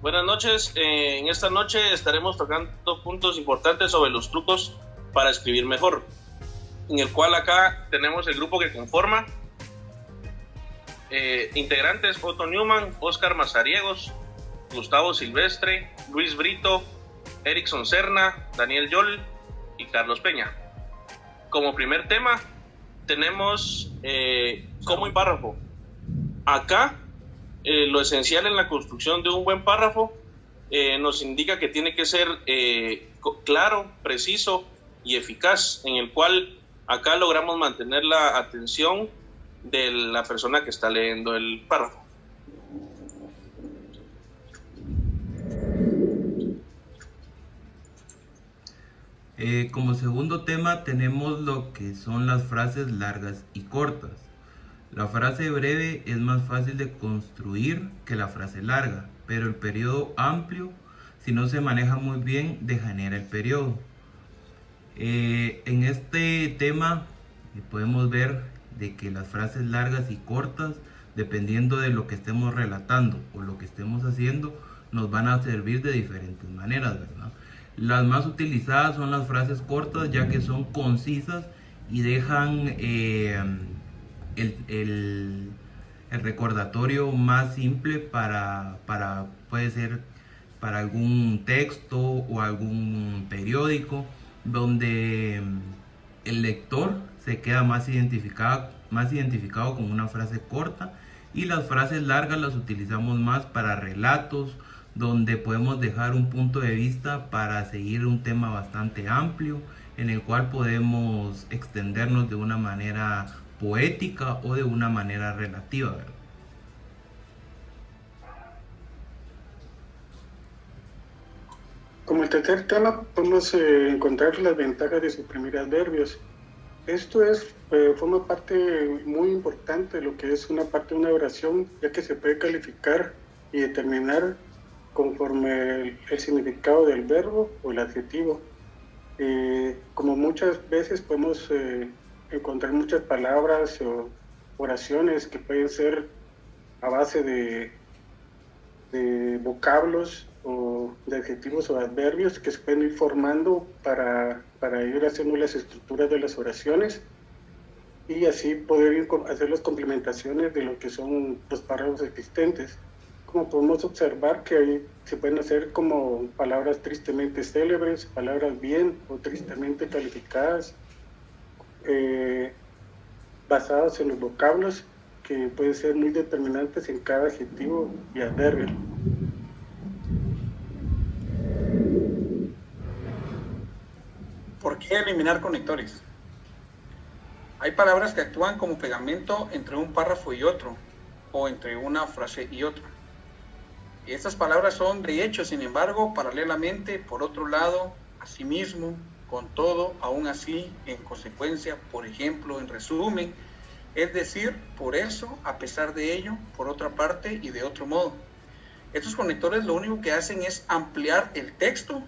Buenas noches. En esta noche estaremos tocando puntos importantes sobre los trucos para escribir mejor, en el cual acá tenemos el grupo que conforma integrantes: Otto Newman, Oscar Mazariegos, Gustavo Silvestre, Luis Brito, Erickson Serna, Daniel Yol y Carlos Peña. Como primer tema tenemos cómo un párrafo. Acá lo esencial en la construcción de un buen párrafo nos indica que tiene que ser claro, preciso y eficaz, en el cual acá logramos mantener la atención de la persona que está leyendo el párrafo. Como segundo tema tenemos lo que son las frases largas y cortas. La frase breve es más fácil de construir que la frase larga, pero el periodo amplio, si no se maneja muy bien, degenera el periodo. En este tema podemos ver de que las frases largas y cortas, dependiendo de lo que estemos relatando o lo que estemos haciendo, nos van a servir de diferentes maneras, ¿verdad? Las más utilizadas son las cortas, ya que son concisas y dejan el recordatorio más simple puede ser para algún texto o algún periódico, donde el lector se queda más identificado con una frase corta, y las frases largas las utilizamos más para relatos, donde podemos dejar un punto de vista para seguir un tema bastante amplio, en el cual podemos extendernos de una manera poética o de una manera relativa, ¿verdad? Como el tercer tema, podemos encontrar las ventajas de suprimir adverbios. Esto forma parte muy importante de lo que es una parte de una oración, ya que se puede calificar y determinar conforme el significado del verbo o el adjetivo. Como muchas veces podemos encontrar muchas palabras o oraciones que pueden ser a base de vocablos o de adjetivos o adverbios que se pueden ir formando para ir haciendo las estructuras de las oraciones y así poder hacer las complementaciones de lo que son los párrafos existentes. Como podemos observar que ahí se pueden hacer como palabras tristemente célebres, palabras bien o tristemente calificadas, basadas en los vocablos que pueden ser muy determinantes en cada adjetivo y adverbio. ¿Por qué eliminar conectores? Hay palabras que actúan como pegamento entre un párrafo y otro, o entre una frase y otra. Y estas palabras son de hecho, sin embargo, paralelamente, por otro lado, asimismo, con todo, aún así, en consecuencia, por ejemplo, en resumen, es decir, por eso, a pesar de ello, por otra parte y de otro modo. Estos conectores lo único que hacen es ampliar el texto,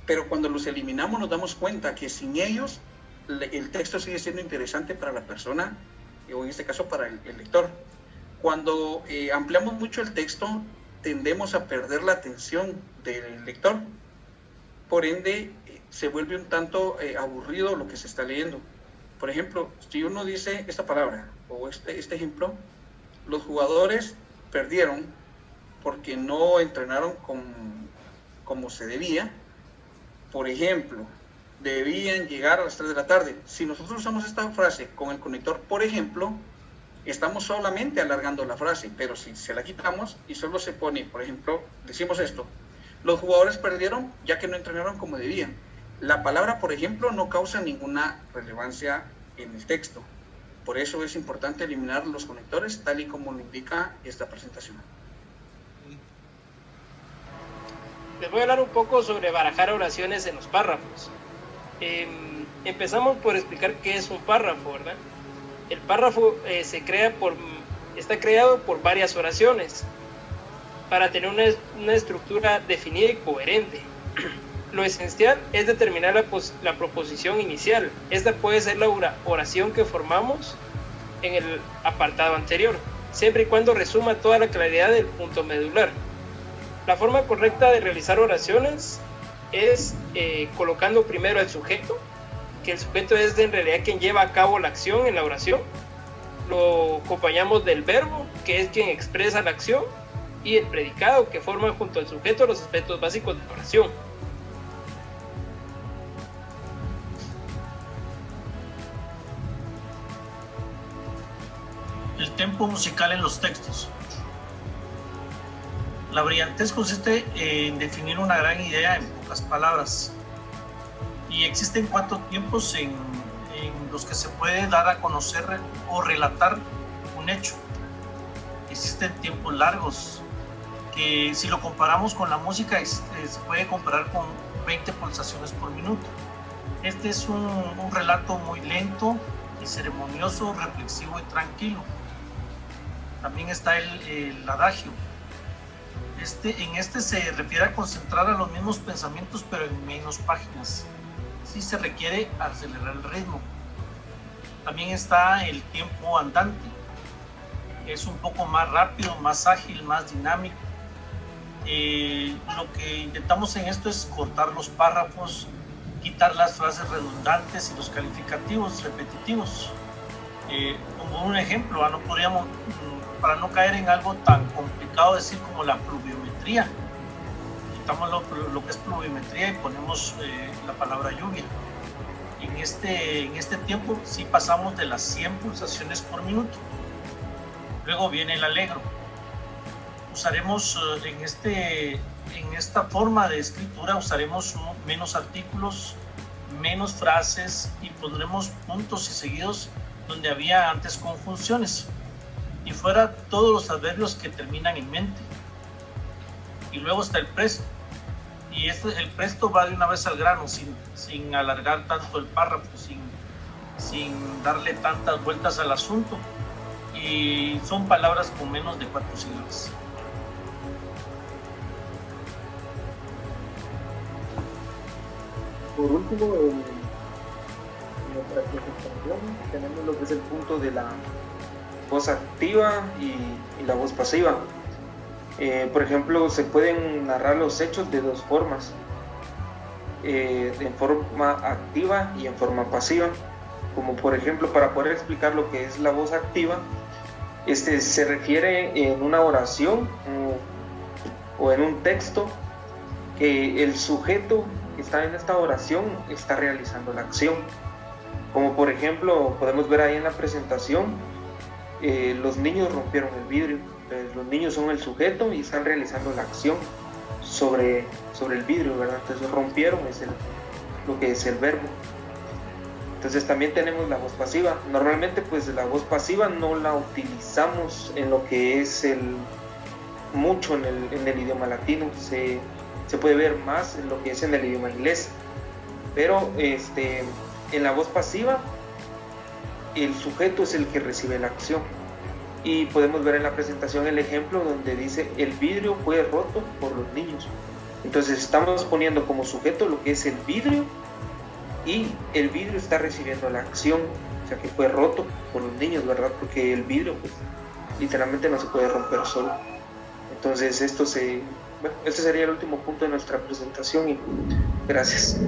pero cuando los eliminamos nos damos cuenta que sin ellos el texto sigue siendo interesante para la persona, o en este caso para el lector. Cuando ampliamos mucho el texto, tendemos a perder la atención del lector. Por ende, se vuelve un tanto aburrido lo que se está leyendo. Por ejemplo, si uno dice esta palabra o este ejemplo, los jugadores perdieron porque no entrenaron como se debía. Por ejemplo, debían llegar a las 3 de la tarde. Si nosotros usamos esta frase con el conector, por ejemplo, estamos solamente alargando la frase, pero si se la quitamos y solo se pone, por ejemplo, decimos esto: los jugadores perdieron ya que no entrenaron como debían. La palabra, por ejemplo, no causa ninguna relevancia en el texto. Por eso es importante eliminar los conectores, tal y como lo indica esta presentación. Les voy a hablar un poco sobre barajar oraciones en los párrafos. Empezamos por explicar qué es un párrafo, ¿verdad? El párrafo está creado por varias oraciones para tener una estructura definida y coherente. Lo esencial es determinar la proposición inicial. Esta puede ser la oración que formamos en el apartado anterior, siempre y cuando resuma toda la claridad del punto medular. La forma correcta de realizar oraciones es colocando primero el sujeto, que el sujeto es en realidad quien lleva a cabo la acción en la oración. Lo acompañamos del verbo, que es quien expresa la acción, y el predicado, que forma junto al sujeto los aspectos básicos de la oración. El tempo musical en los textos. La brillantez consiste en definir una gran idea en pocas palabras. Y existen 4 tiempos en los que se puede dar a conocer o relatar un hecho. Existen tiempos largos, que si lo comparamos con la música, se puede comparar con 20 pulsaciones por minuto. Este es un relato muy lento y ceremonioso, reflexivo y tranquilo. También está el adagio. En este se refiere a concentrar a los mismos pensamientos pero en menos páginas. Sí se requiere acelerar el ritmo. También está el tiempo andante. Es un poco más rápido, más ágil, más dinámico. Lo que intentamos en esto es cortar los párrafos, quitar las frases redundantes y los calificativos repetitivos. Como un ejemplo, no podríamos, para no caer en algo tan complicado decir como la pluviometría, quitamos lo que es pluviometría y ponemos la palabra lluvia. En este tiempo sí pasamos de las 100 pulsaciones por minuto. Luego viene el allegro. Usaremos en esta forma de escritura usaremos menos artículos, menos frases y pondremos puntos y seguidos donde había antes conjunciones, y fuera todos los adverbios que terminan en mente. Y luego está el presto, y el presto va de una vez al grano, sin alargar tanto el párrafo, sin darle tantas vueltas al asunto, y son palabras con menos de 4 sílabas. Por último, en nuestra presentación tenemos lo que es el punto de la voz activa y la voz pasiva. Por ejemplo, se pueden narrar los hechos de 2 formas, en forma activa y en forma pasiva. Como por ejemplo, para poder explicar lo que es la voz activa, se refiere en una oración o en un texto que el sujeto que está en esta oración está realizando la acción. Como por ejemplo, podemos ver ahí en la presentación, los niños rompieron el vidrio. Los niños son el sujeto y están realizando la acción sobre el vidrio, ¿verdad? Entonces rompieron es lo que es el verbo. Entonces también tenemos la voz pasiva. Normalmente pues la voz pasiva no la utilizamos en lo que es mucho en el idioma latino. Se puede ver más en lo que es en el idioma inglés. Pero en la voz pasiva el sujeto es el que recibe la acción. Y podemos ver en la presentación el ejemplo donde dice el vidrio fue roto por los niños. Entonces estamos poniendo como sujeto lo que es el vidrio, y el vidrio está recibiendo la acción, o sea que fue roto por los niños, ¿verdad? Porque el vidrio pues literalmente no se puede romper solo. Entonces este sería el último punto de nuestra presentación y gracias.